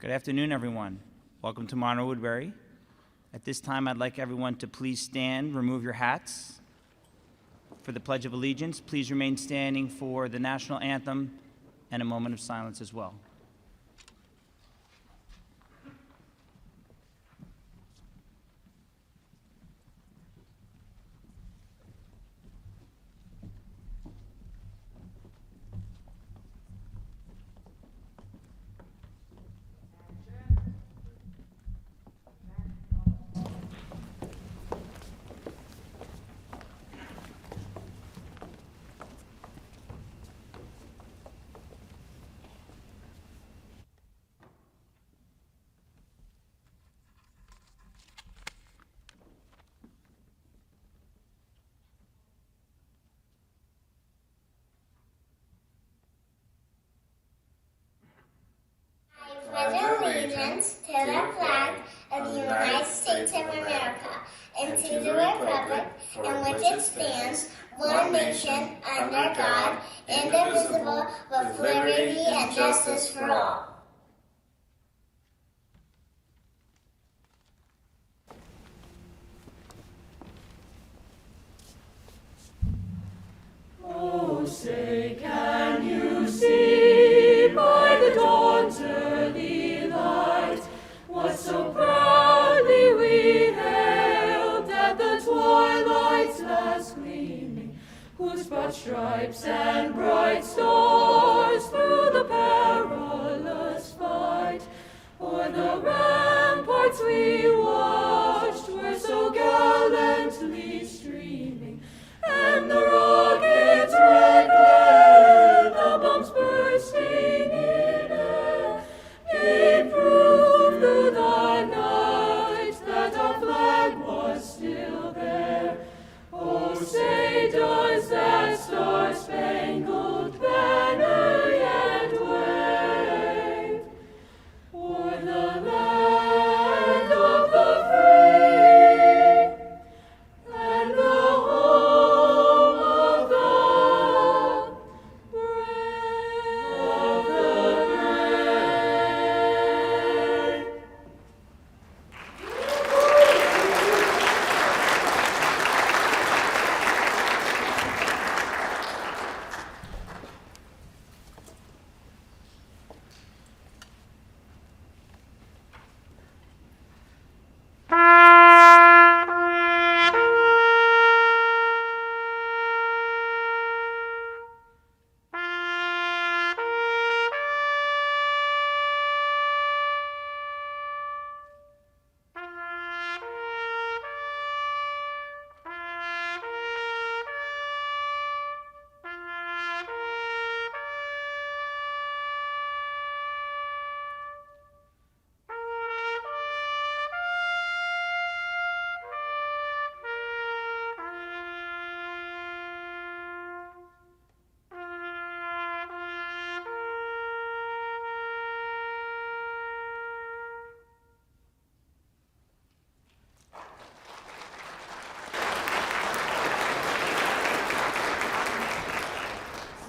Good afternoon, everyone. Welcome to Monroe-Woodbury. At this time, I'd like everyone to please stand, remove your hats for the Pledge of Allegiance. Please remain standing for the National Anthem and a moment of silence as well. Allegiance to the flag of the United States of America and to the republic in which it stands, one nation, under God, indivisible, with liberty and justice for all. Oh, say, can you see by the dawn's early light what so proudly we hailed at the twilight's last gleaming, whose broad stripes and bright stars through the perilous fight o'er the ramparts we watched were so gallantly streaming, and the rockets' red glare, the bombs bursting in air, gave proof through the night that our flag was still there. Oh, say, does that star-spangled banner yet wave o'er the land of the free and the home of the brave? Of the brave.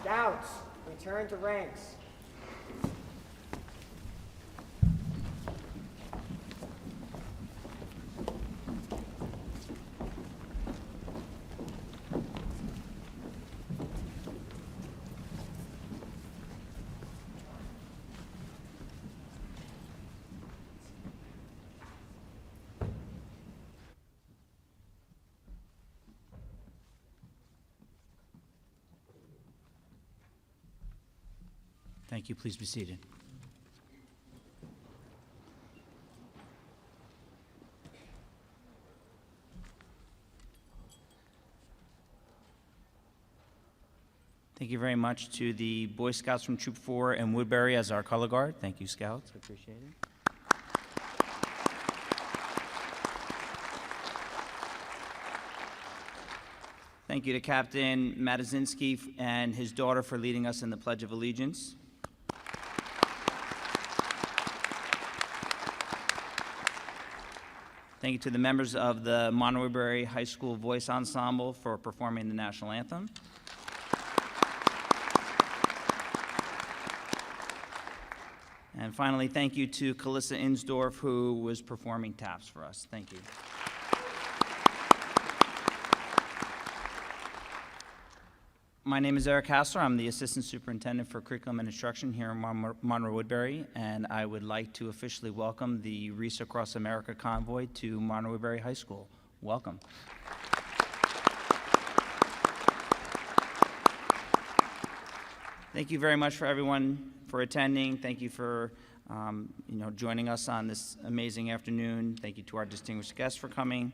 Scouts, return to ranks. Thank you. Please be seated. Thank you very much to the Boy Scouts from Troop 4 and Woodbury as our color guard. Thank you, Scouts. I appreciate it. Thank you to Captain Matazinski and his daughter for leading us in the Pledge of Allegiance. Thank you to the members of the Monroe-Woodbury High School Voice Ensemble for performing the National Anthem. And And finally, thank you to Calissa Insdorf, who was performing taps for us. Thank you. My name is Eric Hassler. I'm the Assistant Superintendent for Curriculum and Instruction here in Monroe-Woodbury, and I would like to officially welcome the Wreaths Across America convoy to Monroe-Woodbury High School. Welcome. Thank you very much for everyone for attending. Thank you for joining us on this amazing afternoon. Thank you to our distinguished guests for coming.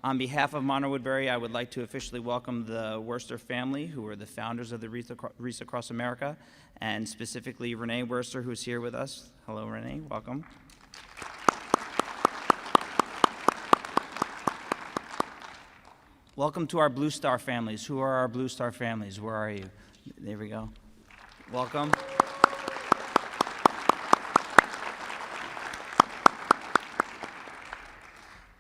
On behalf of Monroe-Woodbury, I would like to officially welcome the Wurster family, who are the founders of the Wreaths Across America, and specifically Renee Wurster, who's here with us. Hello, Renee. Welcome. Welcome to our Blue Star families. Who are our Blue Star families? Where are you? There we go. Welcome.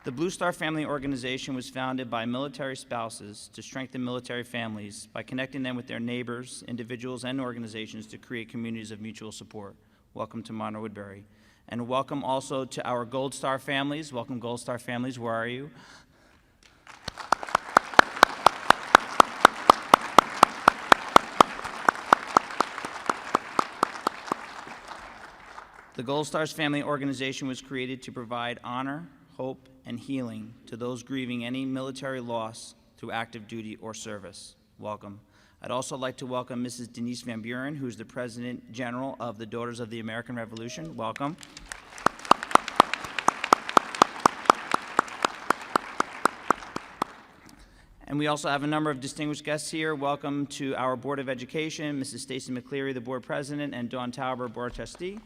The Blue Star Family Organization was founded by military spouses to strengthen military families by connecting them with their neighbors, individuals, and organizations to create communities of mutual support. Welcome to Monroe-Woodbury. And welcome also to our Gold Star families. Welcome, Gold Star families. Where are you? The Gold Stars Family Organization was created to provide honor, hope, and healing to those grieving any military loss through active duty or service. Welcome. I'd also like to welcome Mrs. Denise Van Buren, who's the President General of the Daughters of the American Revolution. Welcome. And we also have a number of distinguished guests here. Welcome to our Board of Education, Mrs. Stacy McCleary, the Board President, and Dawn Tauber, Board Trustee.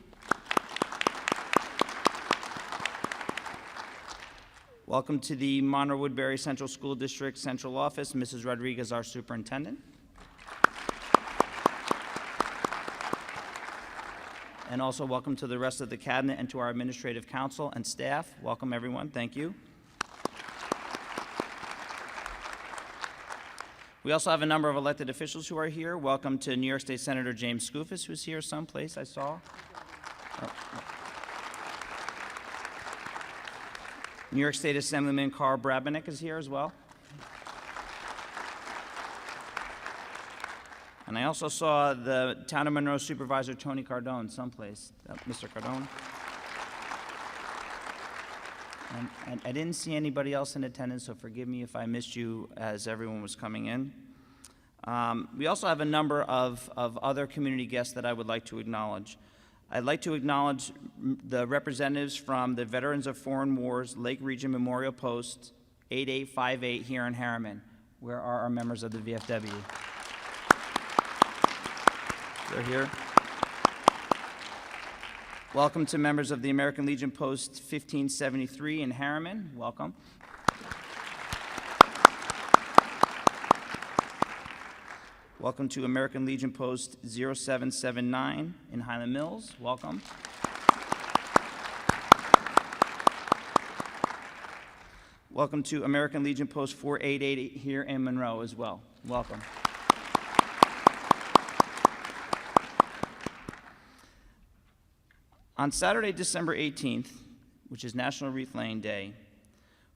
Welcome to the Monroe-Woodbury Central School District Central Office, Mrs. Rodriguez, our Superintendent. And also welcome to the rest of the Cabinet and to our Administrative Council and staff. Welcome, everyone. Thank you. We also have a number of elected officials who are here. Welcome to New York State Senator James Skoufis, who's here someplace, I saw. New York State Assemblyman Carl Brabenec is here as well. And I also saw the Town of Monroe Supervisor Tony Cardone someplace. Mr. Cardone. And I didn't see anybody else in attendance, so forgive me if I missed you as everyone was coming in. We also have a number of other community guests that I would like to acknowledge. I'd like to acknowledge the representatives from the Veterans of Foreign Wars Lake Region Memorial Post 8858 here in Harriman. Where are our members of the VFW? They're here. Welcome to members of the American Legion Post 1573 in Harriman. Welcome. Welcome to American Legion Post 0779 in Highland Mills. Welcome. Welcome to American Legion Post 488 here in Monroe as well. Welcome. On Saturday, December 18th, which is National Wreath-Laying Day,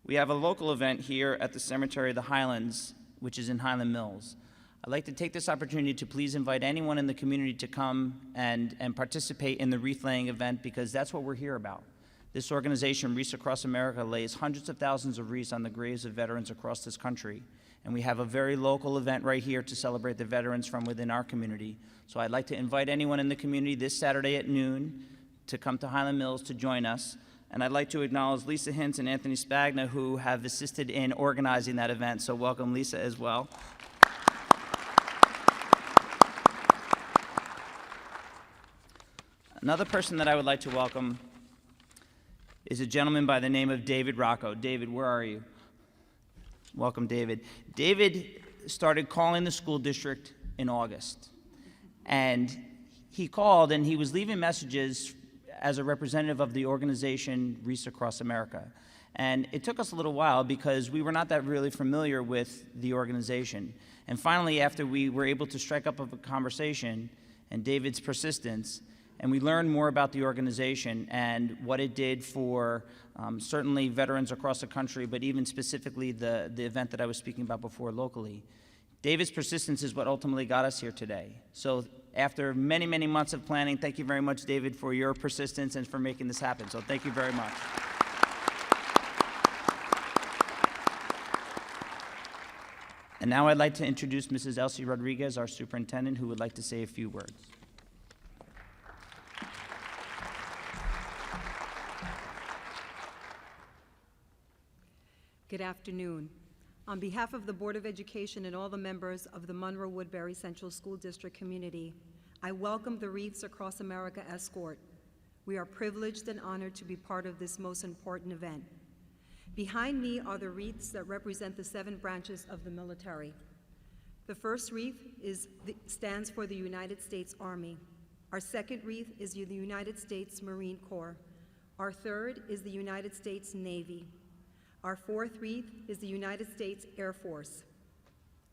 we have a local event here at the Cemetery of the Highlands, which is in Highland Mills. I'd like to take this opportunity to please invite anyone in the community to come and participate in the wreath-laying event, because that's what we're here about. This organization, Wreaths Across America, lays hundreds of thousands of wreaths on the graves of veterans across this country. And we have a very local event right here to celebrate the veterans from within our community. So I'd like to invite anyone in the community this Saturday at noon to come to Highland Mills to join us. And I'd like to acknowledge Lisa Hintz and Anthony Spagna, who have assisted in organizing that event. So welcome, Lisa, as well. Another person that I would like to welcome is a gentleman by the name of David Rocco. David, where are you? Welcome, David. David started calling the school district in August. And he called and he was leaving messages as a representative of the organization Wreaths Across America. And it took us a little while because we were not that really familiar with the organization. And finally, after we were able to strike up a conversation and David's persistence, and we learned more about the organization and what it did for certainly veterans across the country, but even specifically the event that I was speaking about before locally. David's persistence is what ultimately got us here today. So after many, many months of planning, thank you very much, David, for your persistence and for making this happen. So thank you very much. And now I'd like to introduce Mrs. Elsie Rodriguez, our superintendent, who would like to say a few words. Good afternoon. On behalf of the Board of Education and all the members of the Monroe-Woodbury Central School District community, I welcome the Wreaths Across America escort. We are privileged and honored to be part of this most important event. Behind me are the wreaths that represent the 7 branches of the military. The first wreath stands for the United States Army. Our second wreath is the United States Marine Corps. Our third is the United States Navy. Our fourth wreath is the United States Air Force.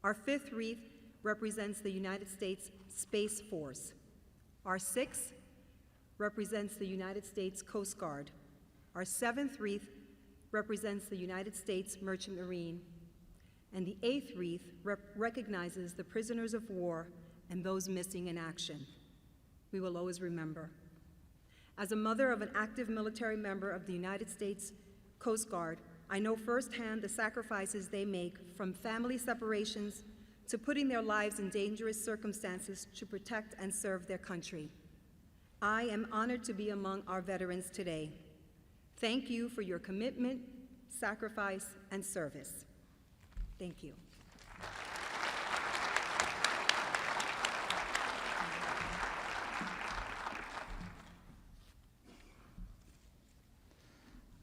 Our fifth wreath represents the United States Space Force. Our sixth represents the United States Coast Guard. Our seventh wreath represents the United States Merchant Marine. And the eighth wreath recognizes the prisoners of war and those missing in action. We will always remember. As a mother of an active military member of the United States Coast Guard, I know firsthand the sacrifices they make, from family separations to putting their lives in dangerous circumstances to protect and serve their country. I am honored to be among our veterans today. Thank you for your commitment, sacrifice, and service. Thank you.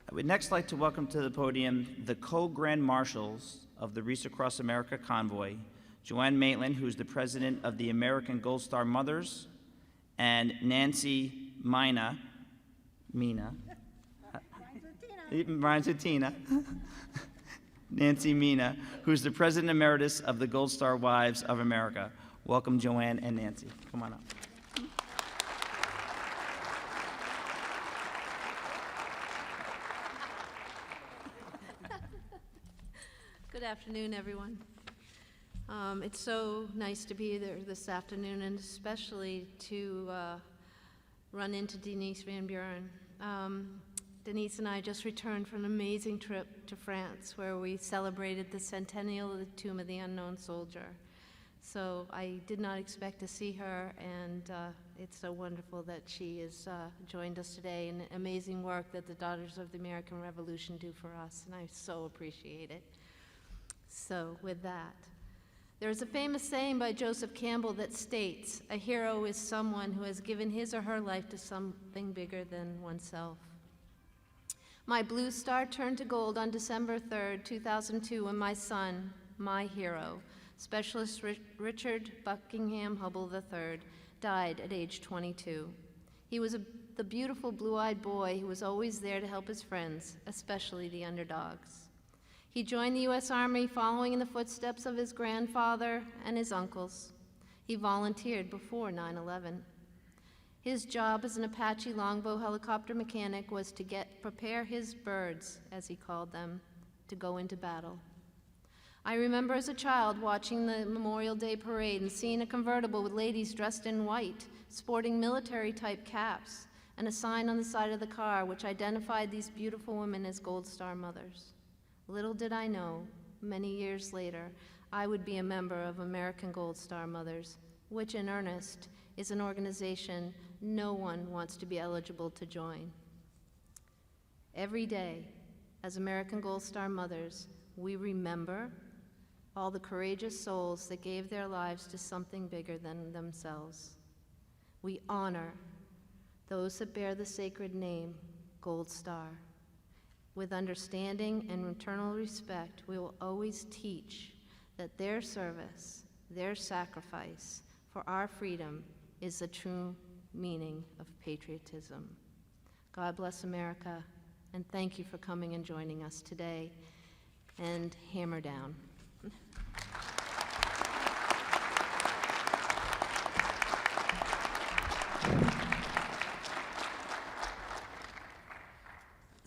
I would next like to welcome to the podium the Co-Grand Marshals of the Wreaths Across America Convoy, Joanne Maitland, who is the president of the American Gold Star Mothers, and Nancy Mina, rhymes with Tina, Nancy Mina, who's the president emeritus of the Gold Star Wives of America. Welcome, Joanne and Nancy. Come on up. Good afternoon, everyone. It's so nice to be there this afternoon, and especially to run into Denise Van Buren. Denise and I just returned from an amazing trip to France, where we celebrated the centennial of the Tomb of the Unknown Soldier. So I did not expect to see her, and it's so wonderful that she has joined us today, and amazing work that the Daughters of the American Revolution do for us, and I so appreciate it. So with that, there's a famous saying by Joseph Campbell that states, "A hero is someone who has given his or her life to something bigger than oneself." My blue star turned to gold on December 3rd, 2002, when my son, my hero, Specialist Richard Buckingham Hubble III, died at age 22. He was the beautiful blue-eyed boy who was always there to help his friends, especially the underdogs. He joined the U.S. Army following in the footsteps of his grandfather and his uncles. He volunteered before 9/11. His job as an Apache longbow helicopter mechanic was to prepare his birds, as he called them, to go into battle. I remember as a child watching the Memorial Day parade and seeing a convertible with ladies dressed in white, sporting military-type caps, and a sign on the side of the car which identified these beautiful women as Gold Star mothers. Little did I know, many years later, I would be a member of American Gold Star Mothers, which in earnest is an organization no one wants to be eligible to join. Every day, as American Gold Star Mothers, we remember all the courageous souls that gave their lives to something bigger than themselves. We honor those that bear the sacred name, Gold Star. With understanding and eternal respect, we will always teach that their service, their sacrifice for our freedom is the true meaning of patriotism. God bless America, and thank you for coming and joining us today. And hammer down.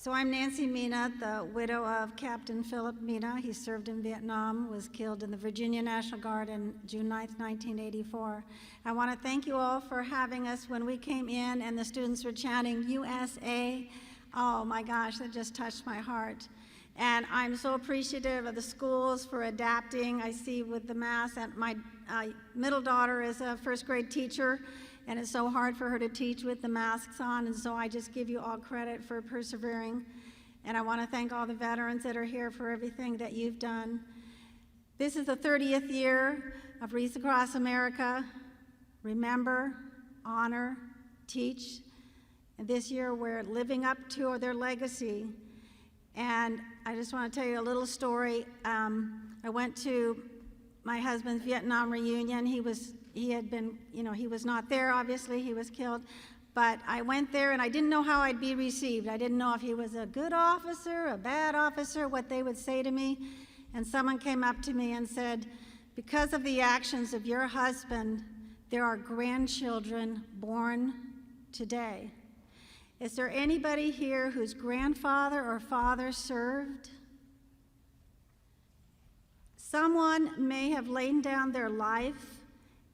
So I'm Nancy Mina, the widow of Captain Philip Mina. He served in Vietnam, was killed in the Virginia National Guard on June 9th, 1984. I want to thank you all for having us. When we came in and the students were chanting USA, oh my gosh, that just touched my heart. And I'm so appreciative of the schools for adapting. I see with the mask, and my middle daughter is a first grade teacher, and it's so hard for her to teach with the masks on, and so I just give you all credit for persevering. And I want to thank all the veterans that are here for everything that you've done. This is the 30th year of Wreaths Across America. Remember, honor, teach. And this year we're living up to their legacy. And I just want to tell you a little story. I went to my husband's Vietnam reunion. He was not there, obviously, he was killed. But I went there and I didn't know how I'd be received. I didn't know if he was a good officer, a bad officer, what they would say to me. And someone came up to me and said, because of the actions of your husband, there are grandchildren born today. Is there anybody here whose grandfather or father served? Someone may have laid down their life,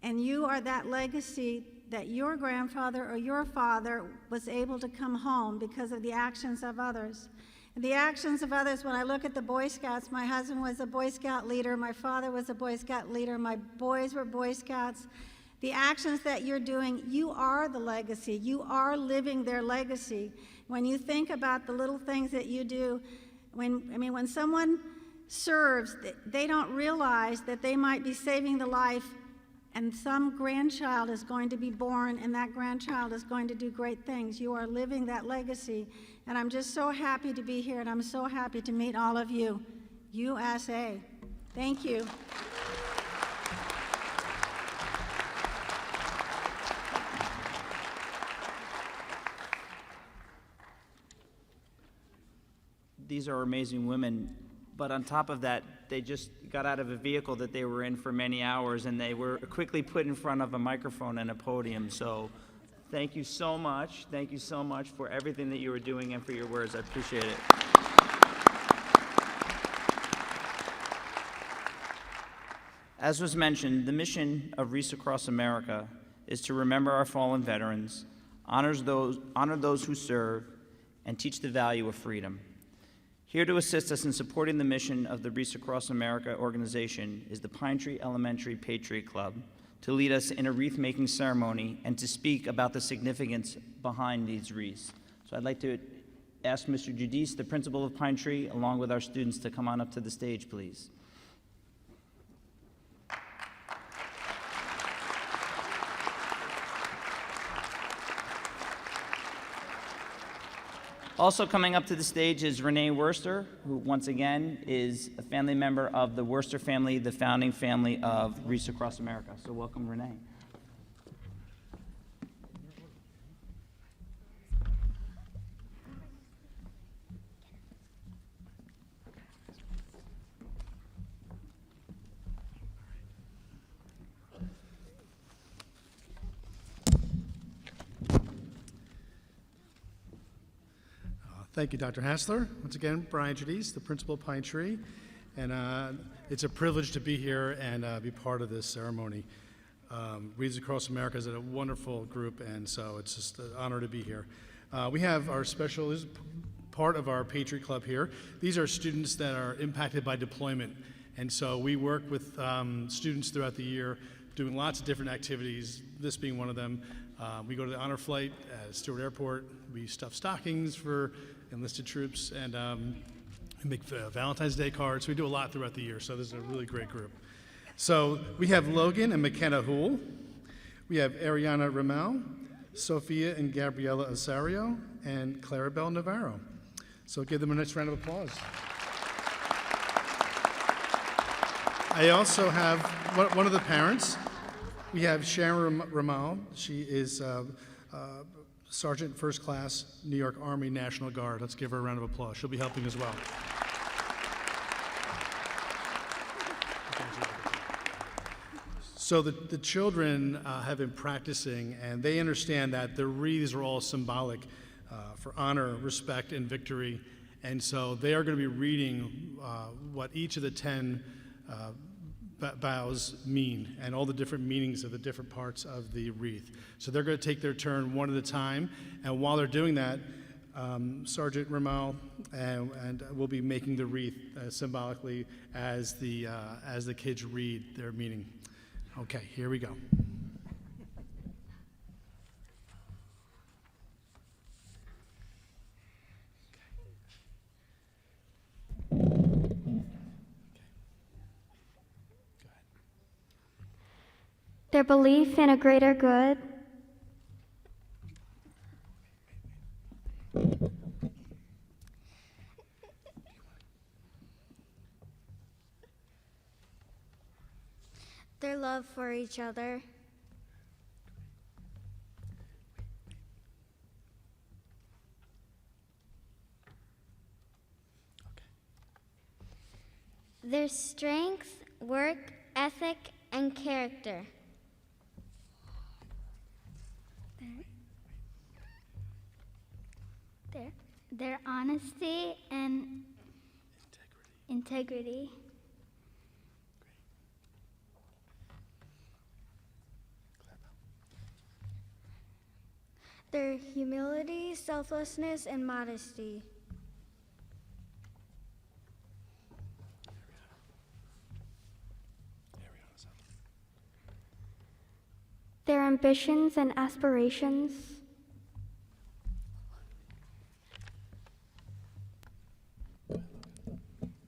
and you are that legacy that your grandfather or your father was able to come home because of the actions of others. And the actions of others, when I look at the Boy Scouts, my husband was a Boy Scout leader, my father was a Boy Scout leader, my boys were Boy Scouts. The actions that you're doing, you are the legacy. You are living their legacy. When you think about the little things that you do, when someone serves, they don't realize that they might be saving the life, and some grandchild is going to be born, and that grandchild is going to do great things. You are living that legacy, and I'm just so happy to be here, and I'm so happy to meet all of you. USA. Thank you. These are amazing women, but on top of that, they just got out of a vehicle that they were in for many hours, and they were quickly put in front of a microphone and a podium. So thank you so much. Thank you so much for everything that you were doing and for your words. I appreciate it. As was mentioned, the mission of Wreaths Across America is to remember our fallen veterans, honor those who serve, and teach the value of freedom. Here to assist us in supporting the mission of the Wreaths Across America organization is the Pine Tree Patriot Club, to lead us in a wreath-making ceremony and to speak about the significance behind these wreaths. So I'd like to ask Mr. Judice, the principal of Pine Tree, along with our students, to come on up to the stage, please. Also coming up to the stage is Renee Wurster, who once again is a family member of the Wurster family, the founding family of Wreaths Across America. So welcome, Renee. Thank you, Dr. Hassler. Once again, Brian Judice, the principal of Pine Tree, and it's a privilege to be here and be part of this ceremony. Wreaths Across America is a wonderful group, and so it's just an honor to be here. We have our special, this is part of our Patriot Club here. These are students that are impacted by deployment, and so we work with students throughout the year doing lots of different activities, this being one of them. We go to the honor flight at Stewart Airport. We stuff stockings for enlisted troops and make Valentine's Day cards. We do a lot throughout the year, so this is a really great group. So we have Logan and McKenna Houle. We have Ariana Ramel, Sophia and Gabriela Osario, and Clarabelle Navarro. So give them a nice round of applause. I also have one of the parents. We have Sharon Ramal. She is Sergeant First Class, New York Army National Guard. Let's give her a round of applause. She'll be helping as well. So the children have been practicing, and they understand that the wreaths are all symbolic. for honor, respect, and victory. And so they are going to be reading what each of the 10 bows mean and all the different meanings of the different parts of the wreath. So they're going to take their turn one at a time, and while they're doing that, Sergeant Ramal and will be making the wreath symbolically as the kids read their meaning. Okay, here we go. Their belief in a greater good, their love for each other, their strength, work ethic, and character. Their honesty and integrity. Their humility, selflessness, and modesty. their ambitions and aspirations,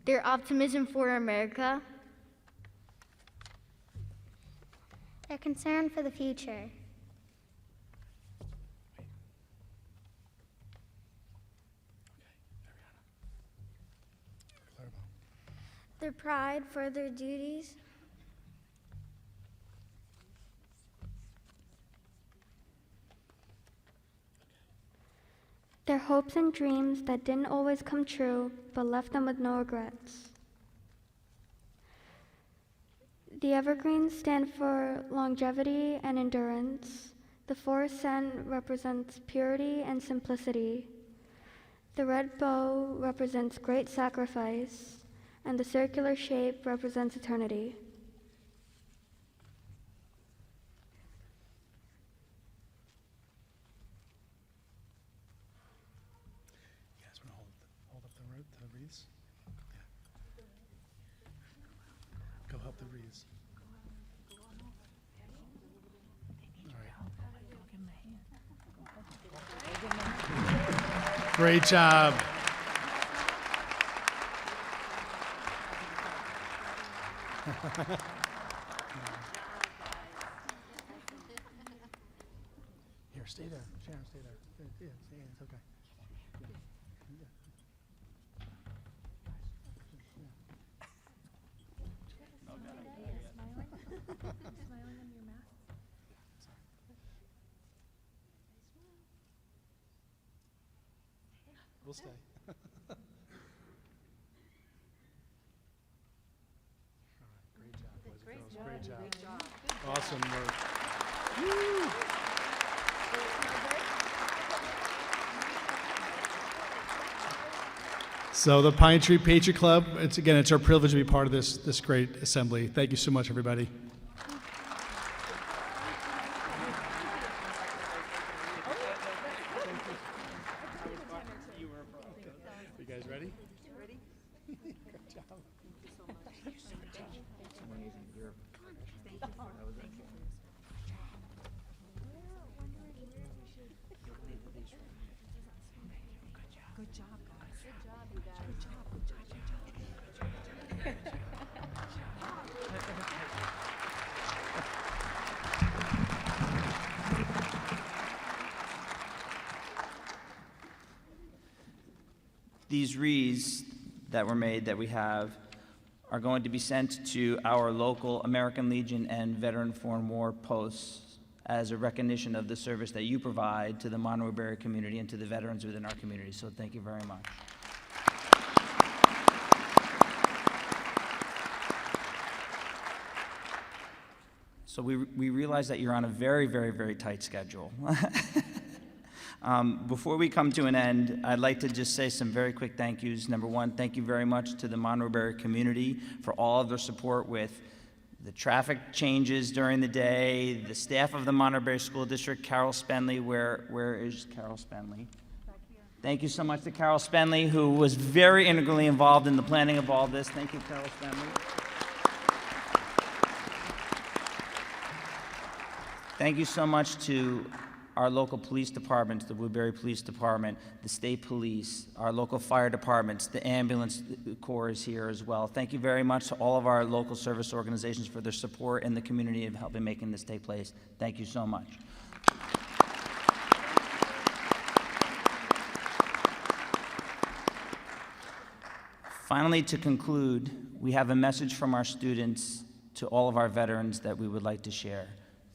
their optimism for America, their concern for the future, their pride for their duties, their hopes and dreams that didn't always come true but left them with no regrets. The evergreens stand for longevity and endurance. The forest scent represents purity and simplicity. The red bow represents great sacrifice, and the circular shape represents eternity. You guys want to hold up the wreaths? Yeah. Go help the wreaths. All right. Great job. Here, stay there. Sharon, stay there. Yeah, stay in. It's okay. We'll stay. Great job. Awesome work. Woo! So the Pine Tree Patriot Club, it's our privilege to be part of this great assembly. Thank you so much, everybody. You guys ready? Ready? Good job. Thank you so much. Good job, guys. Good job, you guys. Good job, good job, good job. These wreaths that were made that we have are going to be sent to our local American Legion and Veteran Foreign War posts as a recognition of the service that you provide to the Monroe-Woodbury community and to the veterans within our community. So thank you very much. So we realize that you're on a very, very, very tight schedule. Before we come to an end, I'd like to just say some very quick thank yous. Number one, thank you very much to the Monroe-Woodbury community for all of their support with the traffic changes during the day, the staff of the Monroe-Woodbury School District, Carol Spenley, where is Carol Spenley? Thank you so much to Carol Spenley, who was very integrally involved in the planning of all this. Thank you, Carol Spenley. Thank you so much to our local police departments, the Woodbury Police Department, the state police, our local fire departments, the ambulance corps is here as well. Thank you very much to all of our local service organizations for their support in the community of helping making this take place. Thank you so much. Finally, to conclude, we have a message from our students to all of our veterans that we would like to share.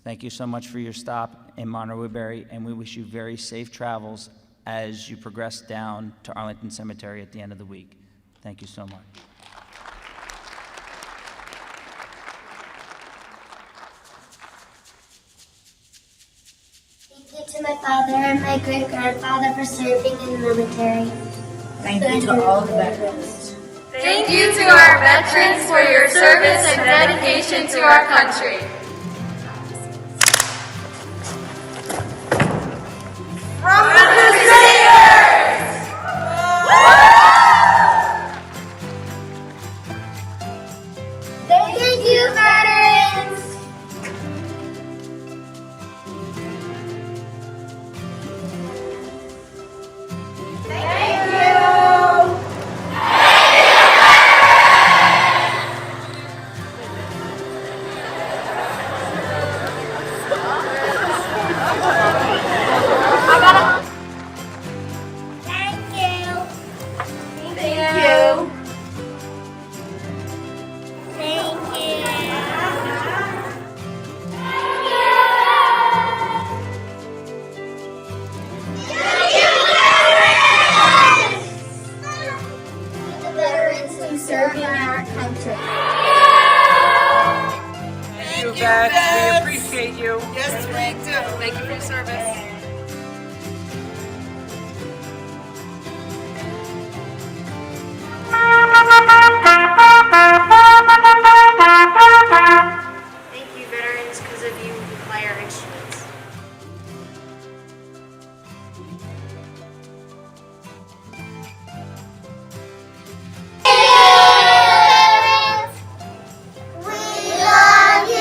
Thank you so much for your stop in Monroe-Woodbury, and we wish you very safe travels as you progress down to Arlington Cemetery at the end of the week. Thank you so much. Thank you to my father and my great-grandfather for serving in the military. Thank you to all the veterans. Thank you to our veterans for your service and dedication to our country. Thank you, veterans! Thank you! Thank you! Thank you. Thank you! The veterans who serve in our country. Thank you, vets. We appreciate you. Yes, we do. Thank you for your service. Thank you, veterans, because of you we play our instruments. We love you!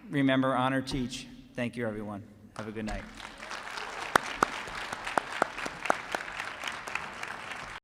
Remember, honor, teach. Thank you, everyone. Have a good night.